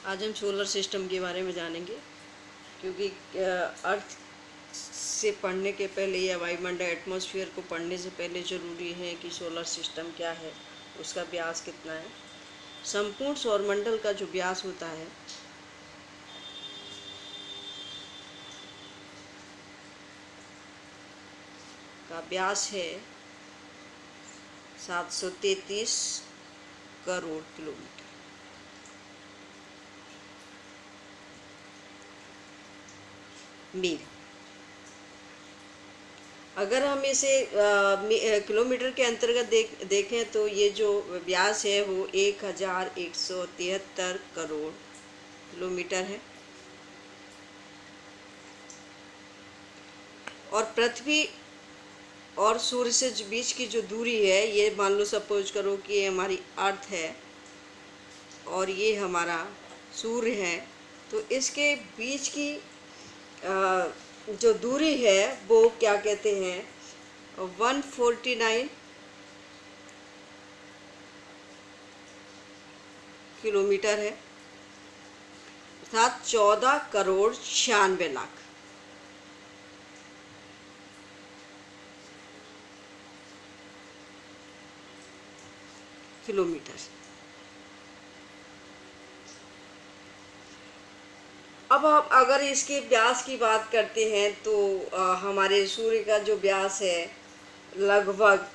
आज हम solar system के बारे में जानेंगे, क्योंकि अर्थ से पढ़ने के पहले या वायुमंडल एटमॉस्फेयर को पढ़ने से पहले ज़रूरी है कि सोलर सिस्टम क्या है, उसका व्यास कितना है। संपूर्ण सौरमंडल का जो व्यास होता है व्यास है 733 करोड़ किलोमीटर। मील। अगर हम इसे किलोमीटर के अंतर्गत देखें तो ये जो व्यास है वो 1173 करोड़ किलोमीटर है। और पृथ्वी और सूर्य से बीच की जो दूरी है, ये मान लो सपोज करो कि ये हमारी अर्थ है और ये हमारा सूर्य है, तो इसके बीच की जो दूरी है वो क्या कहते हैं, 149 किलोमीटर है, अर्थात 14 करोड़ 96 लाख। किलोमीटर। अब हम अगर इसके व्यास की बात करते हैं तो हमारे सूर्य का जो व्यास है लगभग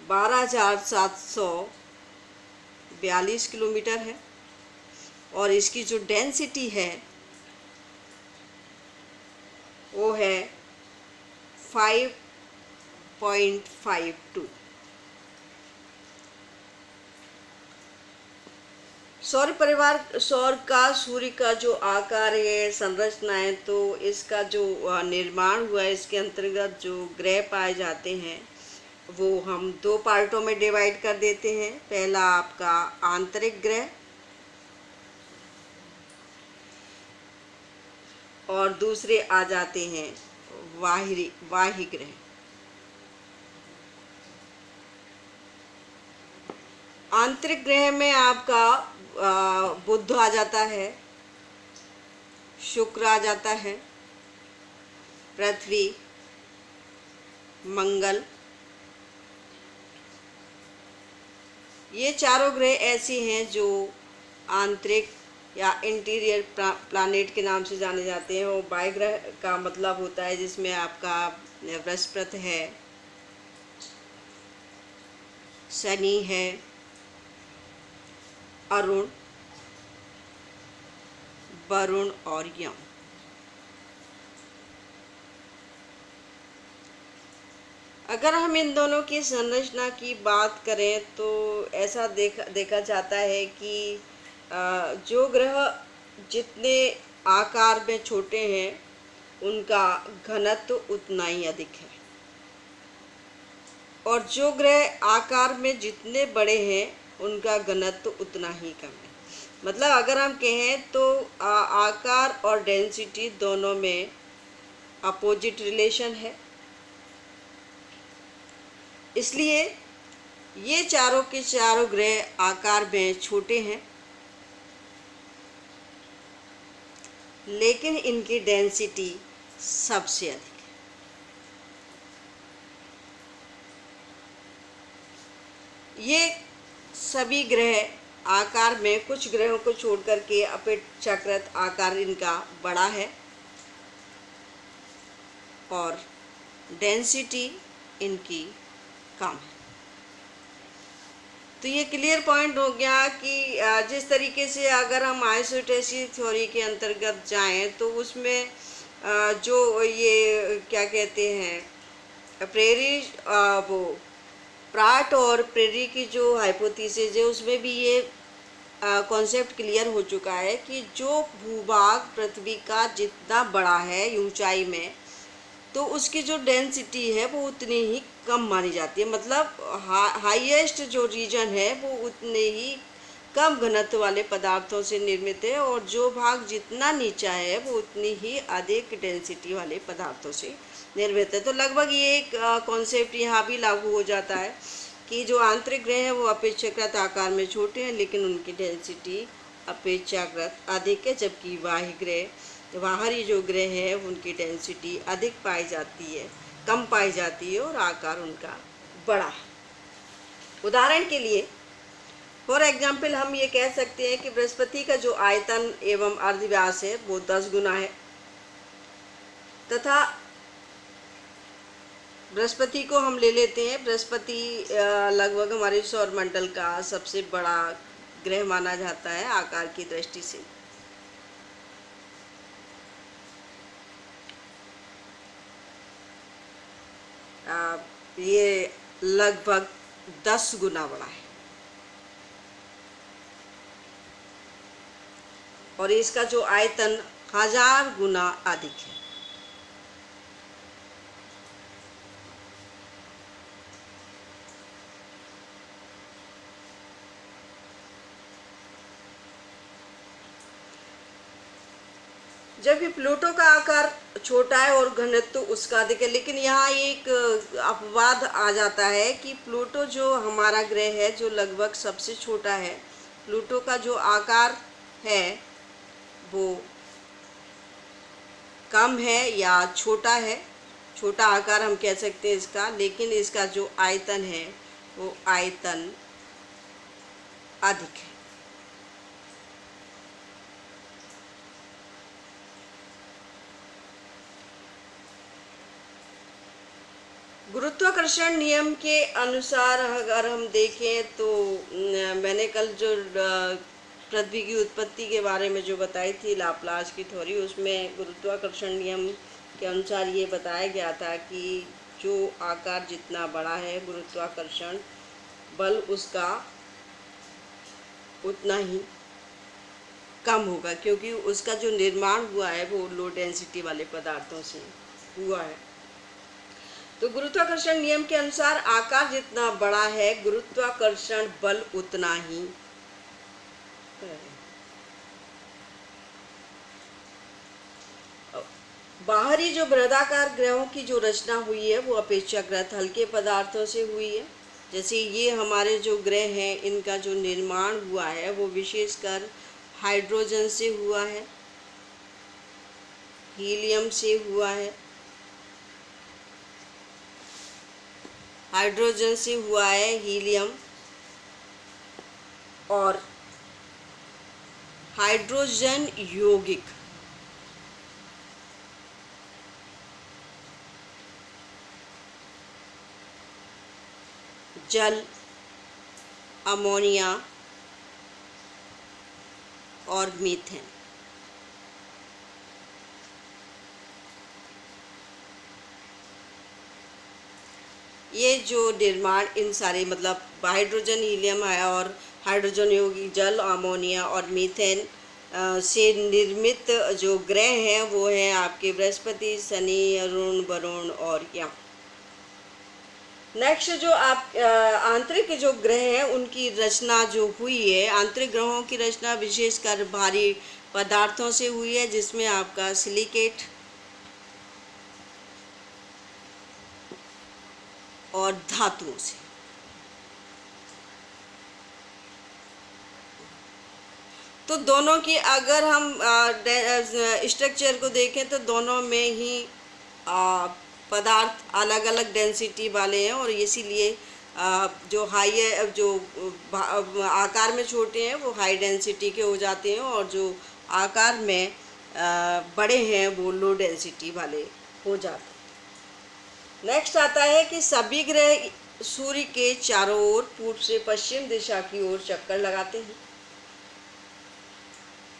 12,742 किलोमीटर है, और इसकी जो डेंसिटी है वो है 5.52। सौर परिवार, सौर का सूर्य का जो आकार है, संरचना है, तो इसका जो निर्माण हुआ है, इसके अंतर्गत जो ग्रह पाए जाते हैं वो हम दो पार्टों में डिवाइड कर देते हैं। पहला आपका आंतरिक ग्रह और दूसरे आ जाते हैं बाह्य ग्रह। आंतरिक ग्रह में आपका बुध आ जाता है, शुक्र आ जाता है, पृथ्वी, मंगल। ये चारों ग्रह ऐसे हैं जो आंतरिक या इंटीरियर प्लैनेट के नाम से जाने जाते हैं। और बाह्य ग्रह का मतलब होता है जिसमें आपका बृहस्पति है, शनि है, अरुण, वरुण और यम। अगर हम इन दोनों की संरचना की बात करें तो ऐसा देखा जाता है कि जो ग्रह जितने आकार में छोटे हैं उनका घनत्व उतना ही अधिक है, और जो ग्रह आकार में जितने बड़े हैं उनका घनत्व उतना ही कम है। मतलब अगर हम कहें तो आकार और डेंसिटी दोनों में अपोजिट रिलेशन है। इसलिए ये चारों के चारों ग्रह आकार में छोटे हैं, लेकिन इनकी डेंसिटी सबसे अधिक है। ये सभी ग्रह आकार में कुछ ग्रहों को छोड़ करके अपेक्षाकृत आकार इनका बड़ा है और डेंसिटी इनकी कम है। तो ये क्लियर पॉइंट हो गया कि जिस तरीके से अगर हम आइसोटेसी थ्योरी के अंतर्गत जाएं तो उसमें जो ये क्या कहते हैं प्रेरी वो प्राट और प्रेरी की जो हाइपोथेसिस है उसमें भी ये कॉन्सेप्ट क्लियर हो चुका है कि जो भूभाग पृथ्वी का जितना बड़ा है ऊंचाई में, तो उसकी जो डेंसिटी है वो उतनी ही कम मानी जाती है। मतलब हाईएस्ट जो रीजन है वो उतने ही कम घनत्व वाले पदार्थों से निर्मित है, और जो भाग जितना नीचा है वो उतनी ही अधिक डेंसिटी वाले पदार्थों से निर्मित है। तो लगभग ये एक कॉन्सेप्ट यहाँ भी लागू हो जाता है कि जो आंतरिक ग्रह हैं वो अपेक्षाकृत आकार में छोटे हैं, लेकिन उनकी डेंसिटी अपेक्षाकृत अधिक है, जबकि बाहरी जो ग्रह है उनकी डेंसिटी अधिक पाई जाती है, कम पाई जाती है और आकार उनका बड़ा है। उदाहरण के लिए फॉर एग्जाम्पल हम ये कह सकते हैं कि बृहस्पति का जो आयतन एवं अर्धव्यास है वो 10 गुना है, तथा बृहस्पति को हम ले लेते हैं। बृहस्पति लगभग हमारे सौरमंडल का सबसे बड़ा ग्रह माना जाता है आकार की दृष्टि से। ये लगभग 10 गुना बड़ा है और इसका जो आयतन 1000 गुना अधिक है। जबकि प्लूटो का आकार छोटा है और घनत्व उसका अधिक है, लेकिन यहाँ एक अपवाद आ जाता है कि प्लूटो जो हमारा ग्रह है जो लगभग सबसे छोटा है, प्लूटो का जो आकार है वो कम है या छोटा है, छोटा आकार हम कह सकते हैं इसका, लेकिन इसका जो आयतन है वो आयतन अधिक है। गुरुत्वाकर्षण नियम के अनुसार अगर हम देखें तो मैंने कल जो पृथ्वी की उत्पत्ति के बारे में जो बताई थी लाप्लास की थ्योरी, उसमें गुरुत्वाकर्षण नियम के अनुसार ये बताया गया था कि जो आकार जितना बड़ा है गुरुत्वाकर्षण बल उसका उतना ही कम होगा, क्योंकि उसका जो निर्माण हुआ है वो लो डेंसिटी वाले पदार्थों से हुआ है। तो गुरुत्वाकर्षण नियम के अनुसार आकार जितना बड़ा है गुरुत्वाकर्षण बल उतना ही बाहरी जो बृहदाकार ग्रहों की जो रचना हुई है वो अपेक्षाकृत हल्के पदार्थों से हुई है। जैसे ये हमारे जो ग्रह हैं इनका जो निर्माण हुआ है वो विशेषकर हाइड्रोजन से हुआ है, हीलियम से हुआ है, हाइड्रोजन से हुआ है, हीलियम और हाइड्रोजन यौगिक जल, अमोनिया और मीथेन। ये जो निर्माण इन सारे मतलब हाइड्रोजन, हीलियम है और हाइड्रोजन यौगिक जल, अमोनिया और मीथेन से निर्मित जो ग्रह हैं वो हैं आपके बृहस्पति, शनि, अरुण, वरुण और यम। नेक्स्ट जो आप आंतरिक जो ग्रह हैं उनकी रचना जो हुई है, आंतरिक ग्रहों की रचना विशेषकर भारी पदार्थों से हुई है, जिसमें आपका सिलिकेट और धातुओं से। तो दोनों की अगर हम स्ट्रक्चर को देखें तो दोनों में ही पदार्थ अलग अलग डेंसिटी वाले हैं और इसीलिए जो हाई है जो आकार में छोटे हैं वो हाई डेंसिटी के हो जाते हैं और जो आकार में बड़े हैं वो लो डेंसिटी वाले हो जाते हैं। नेक्स्ट आता है कि सभी ग्रह सूर्य के चारों ओर पूर्व से पश्चिम दिशा की ओर चक्कर लगाते हैं।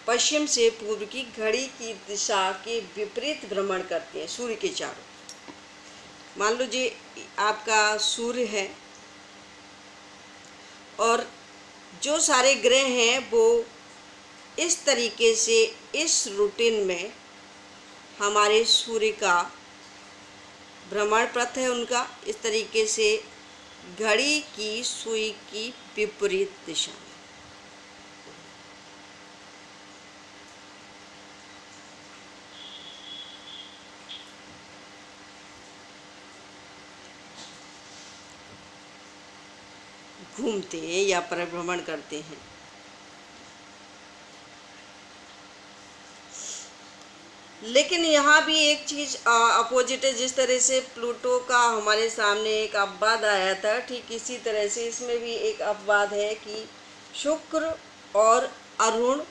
पश्चिम से पूर्व की घड़ी की दिशा के विपरीत भ्रमण करते हैं सूर्य के चारों। मान लीजिए आपका सूर्य है और जो सारे ग्रह हैं वो इस तरीके से इस रूटीन में हमारे सूर्य का भ्रमण पथ है उनका, इस तरीके से घड़ी की सुई की विपरीत दिशा में। घूमते हैं या परिभ्रमण करते हैं। लेकिन यहाँ भी एक चीज़ अपोजिट है। जिस तरह से प्लूटो का हमारे सामने एक अपवाद आया था, ठीक इसी तरह से इसमें भी एक अपवाद है कि शुक्र और अरुण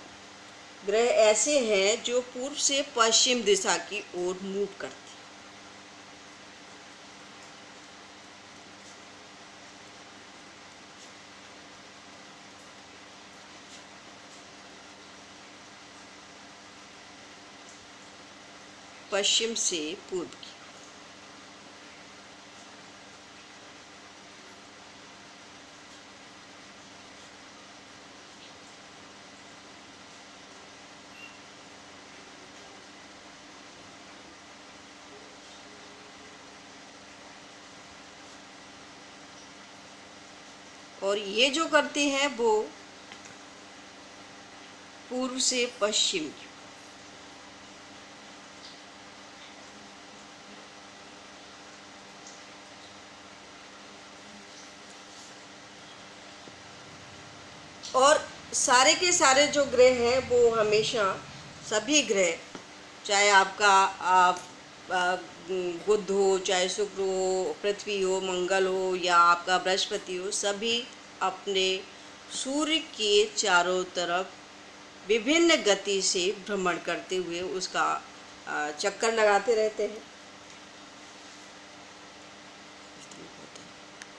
ग्रह ऐसे हैं जो पूर्व से पश्चिम दिशा की ओर मूव करते हैं। पश्चिम से पूर्व की। और ये जो करते हैं वो पूर्व से पश्चिम की। और सारे के सारे जो ग्रह हैं वो हमेशा, सभी ग्रह, चाहे आपका बुध हो, चाहे शुक्र हो, पृथ्वी हो, मंगल हो या आपका बृहस्पति हो, सभी अपने सूर्य के चारों तरफ विभिन्न गति से भ्रमण करते हुए उसका चक्कर लगाते रहते हैं।